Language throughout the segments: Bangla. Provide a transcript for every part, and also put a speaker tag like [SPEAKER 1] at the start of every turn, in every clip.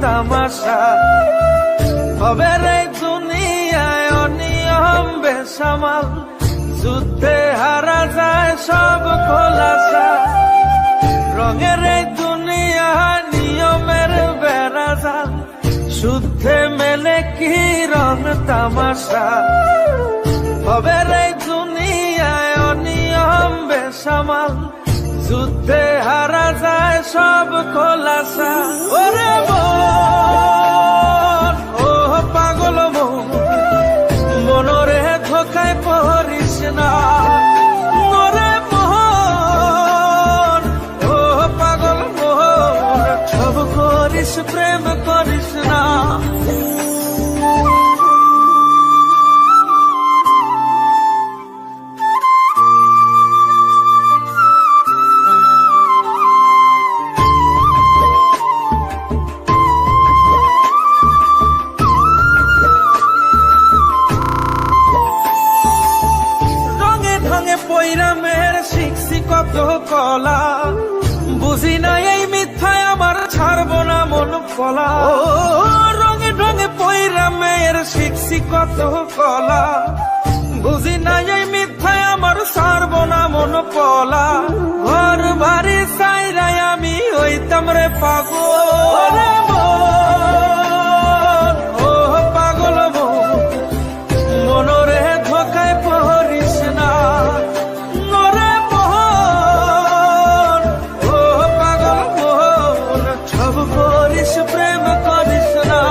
[SPEAKER 1] তামাশা হবে রে দুনিয়ায় অনিয়ম বেসামাল, যুদ্ধে হারা যায় সব খোলাসা। রঙের এই দুনিয়া নিয়মের বেড়াজাল, শুদ্ধে মেলে কি রং তামাশা হবে রে দুনিয়ায় অনিয়ম বেসামাল, যুদ্ধে হারা যায় সব খোলাসা। ওরে মন, ও পাগল মন, মনরে ধোকায় পড়িস না। ওরে মন, ও পাগল মন, সব করিস প্রেম করিস না। পৈরামের শিখছি কত কলা, বুঝি না এই মিথ্যায় আমার ছাড়বো না মন কলা। রঙে ঢঙে পৈরামের শিখছি কত কলা, বুঝি না এই মিথ্যায় আমার ছাড়বো না মন কলা। ঘর বাড়ি চাইরাই আমি হইতাম রে পাগল। ও পাগল মন, মনরে ধোকায় পড়িস না। প্রেম করিস না।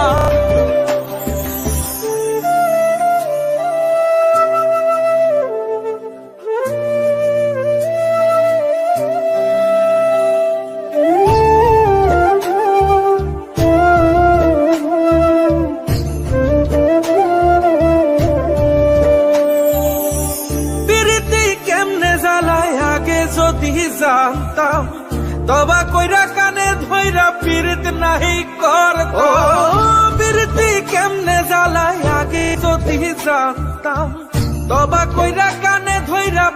[SPEAKER 1] প্রীতি কেমনে জ্বালায় আগে যদি জানতাম, তবা কইরা কানে ধইরা পীড়িত নাহি করতাম। প্রীতি কেমনে জ্বালায় আগে যদি জানতাম, তবা কইরা কানে ধইরা